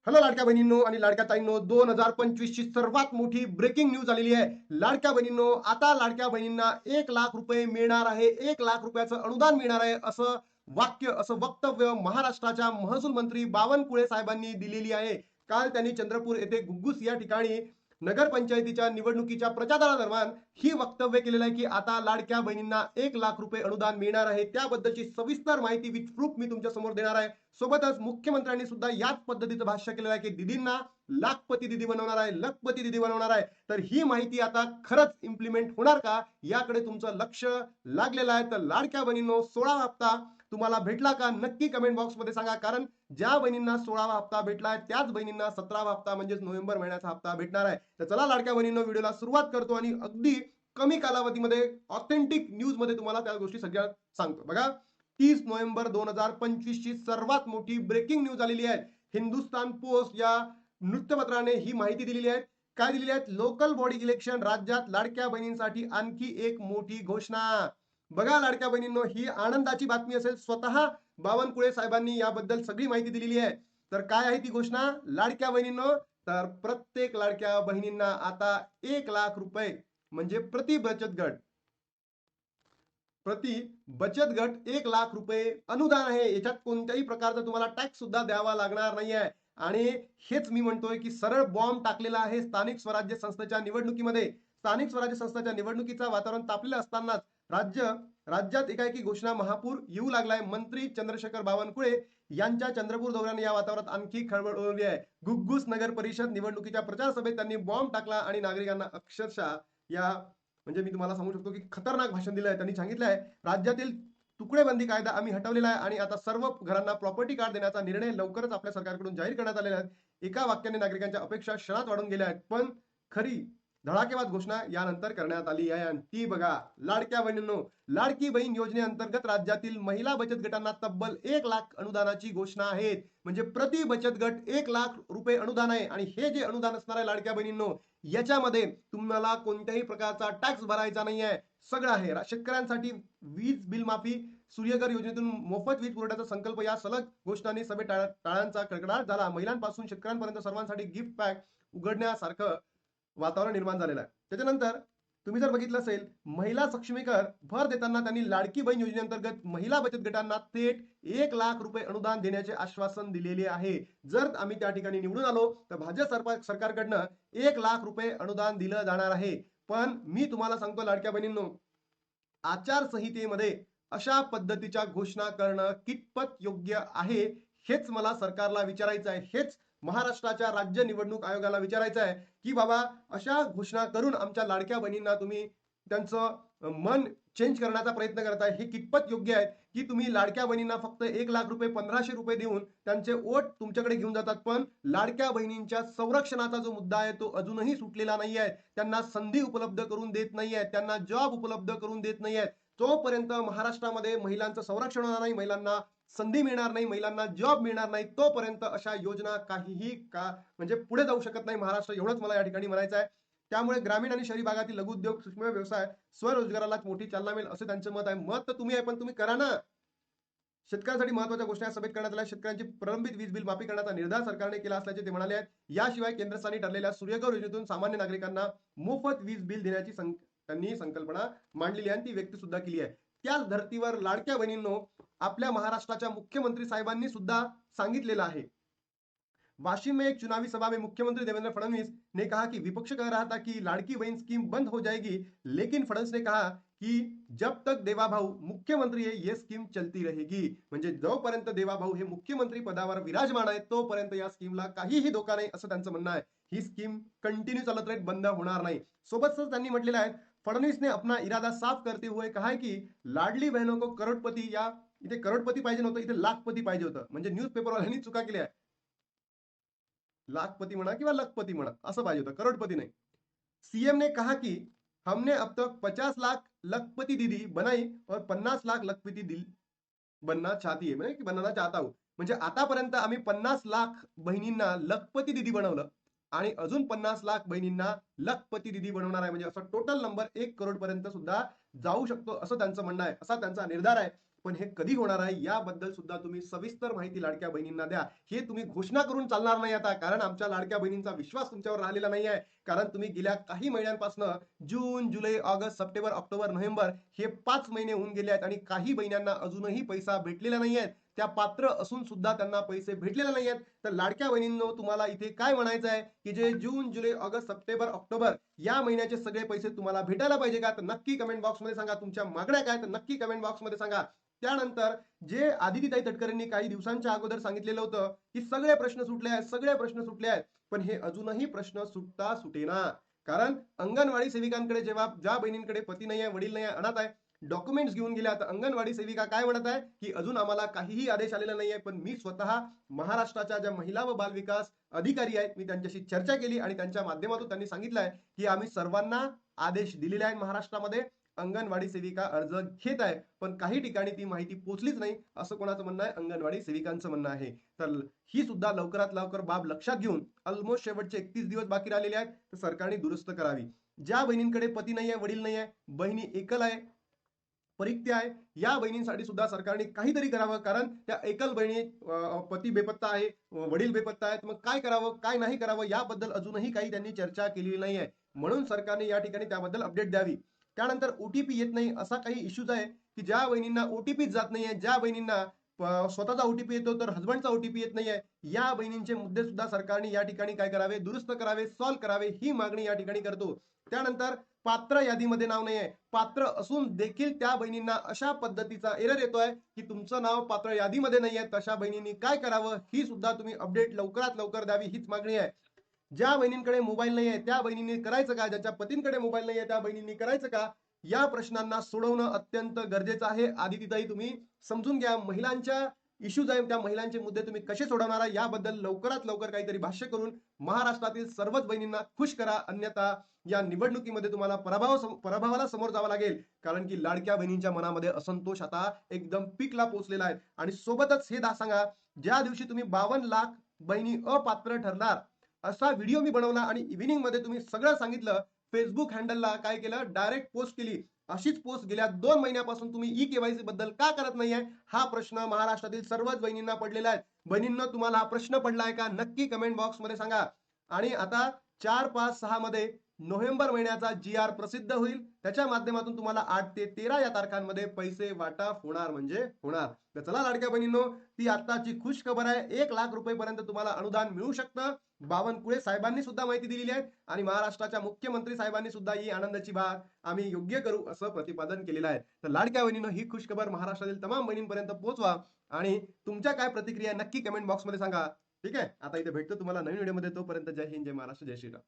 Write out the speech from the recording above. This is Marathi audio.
हॅलो लाडक्या बहिणींनो आणि लाडक्या ताईंनो, 2025 ची सर्वात मोठी ब्रेकिंग न्यूज आलेली आहे. लाडक्या बहिणींनो, आता लाडक्या बहिणींना 1,00,000 रुपये मिळणार आहे. 1,00,000 रुपयाचं अनुदान मिळणार आहे, असं वाक्य, असं वक्तव्य महाराष्ट्राच्या महसूल मंत्री बावनकुळे साहेबांनी दिलेली आहे. काल त्यांनी चंद्रपूर येथे घुग्गुस या ठिकाणी नगरपंचायतीच्या निवडणुकीच्या प्रचारादरम्यान ही वक्तव्य केलेलं आहे की आता लाडक्या बहिणींना 1,00,000 रुपये अनुदान मिळणार आहे. त्याबद्दलची सविस्तर माहिती विथ प्रूफ मी तुमच्या समोर देणार आहे. सोबतच मुख्यमंत्र्यांनी सुद्धा याच पद्धतीचं भाष्य केलेलं आहे की दीदींना लाखपती दीदी बनवणार आहे, लखपती दीदी बनवणार आहे. तर ही माहिती आता खरंच इम्प्लिमेंट होणार का, याकडे तुमचं लक्ष लागलेलं आहे. तर लाडक्या बहिणींनो, 16वा हप्ता तुम्हाला भेटला का, नक्की कमेंट बॉक्स मध्ये सांगा. कारण ज्या बहिणींना 16वा हप्ता भेटलाय त्याच बहिणींना 17वा हप्ता म्हणजेच नोव्हेंबर महिन्याचा हप्ता भेटणार आहे. तर चला लाडक्या बहिणींनो, व्हिडिओला सुरुवात करतो आणि अगदी कमी कालावधीमध्ये ऑथेंटिक न्यूज मध्ये तुम्हाला त्या गोष्टी सगळ्या सांगतो. बघा, 30 नोव्हेंबर 2025 ची सर्वात मोठी ब्रेकिंग न्यूज आलेली आहे. हिंदुस्तान पोस्ट या वृत्तपत्राने ही माहिती दिलेली आहे. काय दिलेली आहे? लोकल बॉडी इलेक्शन, राज्यात लाडक्या बहिणींसाठी आणखी एक मोठी घोषणा. बघा लाडक्या बहिणींनो, ही आनंदाची बातमी असेल. स्वतः बावनकुळे साहेबांनी याबद्दल सगळी माहिती दिलेली आहे. तर काय आहे ती घोषणा लाडक्या बहिणींनो? तर प्रत्येक लाडक्या बहिणींना आता 1,00,000 रुपये म्हणजे प्रति बचत गट 1,00,000 रुपये अनुदान आहे. याच्यात कोणत्याही प्रकारचा तुम्हाला टॅक्स सुद्धा द्यावा लागणार नाही आहे. आणि हेच मी म्हणतोय की सरळ बॉम्ब टाकलेला आहे स्थानिक स्वराज्य संस्थेच्या निवडणुकीमध्ये. स्थानिक स्वराज्य संस्थेच्या निवडणुकीचं वातावरण तापलेलं असतानाच राज्यात एकाएकी घोषणा महापूर येऊ लागलाय. मंत्री चंद्रशेखर बावनकुळे यांच्या चंद्रपूर दौऱ्याने या वातावरणात आणखी खळबळ उडवली आहे. घुग्गुस नगर परिषद निवडणुकीच्या प्रचार सभेत त्यांनी बॉम्ब टाकला आणि नागरिकांना अक्षरशः या, म्हणजे मी तुम्हाला सांगू शकतो की खतरनाक भाषण दिलं आहे. त्यांनी सांगितलं आहे, राज्यातील तुकडेबंदी कायदा आम्ही हटवलेला आहे आणि आता सर्व घरांना प्रॉपर्टी कार्ड देण्याचा निर्णय लवकरच आपल्या सरकारकडून जाहीर करण्यात आलेला आहे. एका वाक्याने नागरिकांच्या अपेक्षा क्षणात वाढून गेल्या आहेत. पण खरी धडाकेबाज घोषणा यानंतर करण्यात आली आहे आणि ती बघा लाडक्या बहिणींनो, लाडकी बहीण योजनेअंतर्गत राज्यातील महिला बचत गटांना तब्बल 1,00,000 अनुदानाची घोषणा आहे. म्हणजे प्रति बचत गट 1,00,000 रुपये अनुदान आहे. आणि हे जे अनुदान असणार आहे लाडक्या बहिणींनो, याच्यामध्ये तुम्हाला कोणत्याही प्रकारचा टॅक्स भरायचा नाही आहे. सगळं आहे. शेतकऱ्यांसाठी वीज बिल माफी, सूर्यघर योजनेतून मोफत वीज पुरवठ्याचा संकल्प या सलग घोषणांनी सभेत टाळ्यांचा कडकडाट झाला. महिलांपासून शेतकऱ्यांपर्यंत सर्वांसाठी गिफ्ट पॅक उघडण्यासारखं वातावरण निर्माण झालेलं आहे. त्याच्यानंतर तुम्ही जर बघितलं असेल, महिला सक्षमीकरण भर देताना त्यांनी लाडकी बहीण योजनेअंतर्गत महिला बचत गटांना थेट 1,00,000 रुपये अनुदान देण्याचे आश्वासन दिलेले आहे. जर आम्ही त्या ठिकाणी निवडून आलो तर भाजप सरकारकडनं 1,00,000 रुपये अनुदान दिलं जाणार आहे. पण मी तुम्हाला सांगतो लाडक्या बहिणींनो, आचारसंहितेमध्ये अशा पद्धतीच्या घोषणा करणं कितपत योग्य आहे, हेच मला सरकारला विचारायचं आहे. हेच महाराष्ट्राच्या राज्य निवडणूक आयोगाला विचारायचं आहे की बाबा, अशा घोषणा करून आमच्या लाडक्या बहिणींना तुम्ही त्यांचं मन चेंज करण्याचा प्रयत्न करताय. हे कितपत योग्य आहे की तुम्ही लाडक्या बहिणींना फक्त 1,00,000 रुपये 1,500 रुपये देऊन त्यांचे वोट तुमच्याकडे घेऊन जातात. पण लाडक्या बहिणींच्या संरक्षणाचा जो मुद्दा आहे तो अजूनही सुटलेला नाही आहे. त्यांना संधी उपलब्ध करून देत नाही आहेत, त्यांना जॉब उपलब्ध करून देत नाही आहेत. जोपर्यंत महाराष्ट्रामध्ये महिलांचं संरक्षण होणार नाही, महिलांना संधी मिळणार नाही, महिलांना जॉब मिळणार नाही, तोपर्यंत अशा योजना काहीही का म्हणजे पुढे जाऊ शकत नाही महाराष्ट्र. एवढंच मला या ठिकाणी म्हणायचं आहे. त्यामुळे ग्रामीण आणि शहरी भागातील लघुउद्योग, सूक्ष्म व्यवसाय, स्वरोजगाराला मोठी चालना मिळेल असं त्यांचं मत आहे. मत तर तुम्ही आहे, पण तुम्ही करा ना. शेतकऱ्यांसाठी महत्वाच्या गोष्टी सभेत करण्यात आल्या. शेतकऱ्यांची प्रलंबित वीज बिल माफी करण्याचा निर्धार सरकारने केला असल्याचे ते म्हणाले आहेत. याशिवाय केंद्र स्थानी ठरलेल्या सूर्यघर योजनेतून सामान्य नागरिकांना मोफत वीज बिल देण्याची त्यांनी संकल्पना मांडलेली आहे आणि ती व्यक्त सुद्धा केली आहे. त्याच धर्तीवर लाडक्या बहिणींनो, आपल्या महाराष्ट्राच्या मुख्यमंत्री साहेबांनी सुद्धा सांगितलेलं आहे. वाशिम में एक चुनावी सभा में मुख्यमंत्री देवेंद्र फडणवीस ने कहा कि विपक्ष कह रहा था कि लाड़की बहन स्कीम बंद हो जाएगी, लेकिन फडणवीस ने कहा की जब तक देवाभाऊ मुख्यमंत्री है ये स्कीम चलती रहेगी. म्हणजे जोपर्यंत देवाभाऊ हे मुख्यमंत्री पदावर विराजमान आहे तोपर्यंत या स्कीमला काहीही धोका नाही असं त्यांचं म्हणणं आहे. ही स्कीम कंटिन्यू चालत राहील, बंद होणार नाही. सोबतच त्यांनी म्हटलेलं आहे, फडणवीस ने अपना इरादा साफ करते हुए कहा है की लाडली बहनों को करोडपती, या इथे करोडपती पाहिजे नव्हतं, इथे लाखपती पाहिजे होतं. म्हणजे न्यूजपेपरवाल्यांनी चुका केल्या. लाखपति म्हणा किंवा लखपति म्हणा असं पाहिजे होतं, करोडपती नाही. सीएम ने कहा कि हमने अब तक 50 लाख लखपति दीदी बनाई और 50 लाख लखपति दिल बनना चाहती है, म्हणजे बनना चाहता हूं. म्हणजे आतापर्यंत आम्ही 50 लाख बहिणींना लखपति दीदी बनवलं आणि अजून 50 लाख बहिणींना लखपति दीदी बनवणार आहे. म्हणजे असं टोटल नंबर 1 करोड पर्यंत सुद्धा जाऊ शकतो असं त्यांचं म्हणणं आहे, असा त्यांचा निर्धार आहे. पण हे कधी होणार आहे याबद्दल सुद्धा तुम्ही सविस्तर माहिती लाडक्या बहिणींना द्या. हे तुम्ही घोषणा करून चालणार नाही आता, कारण आमच्या लाडक्या बहिणींचा विश्वास तुमच्यावर राहिलेला नाही आहे. कारण तुम्ही गेल्या काही महिन्यांपासून जून, जुलै, ऑगस्ट, सप्टेंबर, ऑक्टोबर, नोव्हेंबर हे 5 महिने होऊन गेले आहेत आणि काही बहिणींना अजूनही पैसा भेटलेला नाही आहे. त्या पात्र असून सुद्धा त्यांना पैसे भेटलेले नाही आहेत. तर लाडक्या बहिणींनो, तुम्हाला इथे काय म्हणायचं आहे, की जे जून, जुलै, ऑगस्ट, सप्टेंबर, ऑक्टोबर या महिन्याचे सगळे पैसे तुम्हाला भेटायला पाहिजे का? तर नक्की कमेंट बॉक्समध्ये सांगा. तुमच्या मागण्या काय तर नक्की कमेंट बॉक्समध्ये सांगा. त्यानंतर जे आदितीताई तटकरेंनी काही दिवसांच्या अगोदर सांगितलेलं होतं, की सगळे प्रश्न सुटले आहेत, सगळे प्रश्न सुटले आहेत. पण हे अजूनही प्रश्न सुटता सुटेना. कारण अंगणवाडी सेविकांकडे जेव्हा ज्या बहिणींकडे पती नाही आहे, वडील नाही आहे, अनाथ आहे, डॉक्युमेंट्स घेऊन गेल्या, तर अंगणवाडी सेविका काय म्हणत आहे, की अजून आम्हाला काहीही आदेश आलेला नाही आहे. पण मी स्वतः महाराष्ट्राच्या ज्या महिला व बालविकास अधिकारी आहेत, मी त्यांच्याशी चर्चा केली आणि त्यांच्या माध्यमातून त्यांनी सांगितलं आहे, की आम्ही सर्वांना आदेश दिलेले आहेत महाराष्ट्रामध्ये. अंगणवाडी सेविका अर्ज घेत आहे, पण काही ठिकाणी ती माहिती पोहोचलीच नाही, असं कोणाचं म्हणणं आहे, अंगणवाडी सेविकांचं म्हणणं आहे. तर ही सुद्धा लवकरात लवकर बाब लक्षात घेऊन ऑलमोस्ट शेवटचे 31 दिवस बाकी राहिलेले आहेत, तर सरकारने दुरुस्त करावी. ज्या बहिणींकडे पती नाही आहे, वडील नाही आहे, बहिणी एकल आहे, परित्य आहे, या बहिणींसाठी सुद्धा सरकारने काहीतरी करावं. कारण त्या एकल बहिणी पती बेपत्ता आहे, वडील बेपत्ता आहेत, मग काय करावं काय नाही करावं याबद्दल अजूनही काही त्यांनी चर्चा केलेली नाही आहे. म्हणून सरकारने या ठिकाणी त्याबद्दल अपडेट द्यावी. त्यानंतर ओटीपी येत नाही असा काही इश्यूज आहे, की ज्या बहिणींना ओटीपी जात नाहीये, ज्या बहिणींना स्वतःचा ओटीपी येतो तर हसबंडचा ओटीपी येत नाहीये, या बहिणींचे मुद्दे सुद्धा सरकारने या ठिकाणी काय करावे, दुरुस्त करावे, सॉल्व्ह करावे, ही मागणी या ठिकाणी करतो. त्यानंतर पात्र यादीमध्ये नाव नाहीये, पात्र असून देखील त्या बहिणींना अशा पद्धतीचा एरर येतोय, की तुमचं नाव पात्र यादीमध्ये नाहीये, तशा बहिणींनी काय करावं, ही सुद्धा तुम्ही अपडेट लवकरात लवकर द्यावी, हीच मागणी आहे. ज्या बहिणींकडे मोबाईल नाहीये त्या बहिणींनी करायचं का, ज्यांच्या पतींकडे मोबाईल नाहीये त्या बहिणींनी करायचं का, या प्रश्नांना सोडवणं अत्यंत गरजेचं आहे. आदितीताई तुम्ही समजून घ्या, महिलांच्या इश्यूज आहेत, त्या महिलांचे मुद्दे तुम्ही कसे सोडवणार आहे याबद्दल लवकरात लवकर काहीतरी भाष्य करून महाराष्ट्रातील सर्वच बहिणींना खुश करा. अन्यथा या निवडणुकीमध्ये तुम्हाला पराभवाला समोर जावं लागेल. कारण की लाडक्या बहिणींच्या मनामध्ये असंतोष आता एकदम पीकला पोहोचलेला आहे. आणि सोबतच हे सांगा, ज्या दिवशी तुम्ही 52 लाख बहिणी अपात्र ठरणार असा व्हिडिओ मी बनवला आणि इव्हिनिंग मध्ये तुम्ही सगळं सांगितलं, फेसबुक हँडलला काय केलं, डायरेक्ट पोस्ट केली. अशीच पोस्ट गेल्या 2 महिन्यापासून तुम्ही ई केवायसी बद्दल का करत नाहीये, हा प्रश्न महाराष्ट्रातील सर्वच बहिणींना पडलेला आहे. बहिणींना तुम्हाला हा प्रश्न पडलाय का, नक्की कमेंट बॉक्स मध्ये सांगा. आणि आता 4, 5, 6 मध्ये नोव्हेंबर महिन्याचा GR प्रसिद्ध होईल, त्याच्या माध्यमातून तुम्हाला 8 ते 13 या तारखांमध्ये पैसे वाटप होणार म्हणजे होणार. तर चला लाडक्या बहिणींनो, ती आत्ताची खुश खबर आहे, 1 लाख रुपयेपर्यंत तुम्हाला अनुदान मिळू शकतं. बावनकुळे साहेबांनी सुद्धा माहिती दिलेली आहे आणि महाराष्ट्राच्या मुख्यमंत्री साहेबांनी सुद्धा ही आनंदाची बात आम्ही योग्य करू असं प्रतिपादन केलेलं आहे. तर लाडक्या बहिणीनं ही खुश खबर महाराष्ट्रातील तमाम बहिणींपर्यंत पोहोचवा आणि तुमच्या काय प्रतिक्रिया नक्की कमेंट बॉक्समध्ये सांगा. ठीक आहे, आता इथे भेटतो तुम्हाला नवीन व्हिडिओमध्ये. तोपर्यंत जय हिंद, जय महाराष्ट्र, जय श्रीराम.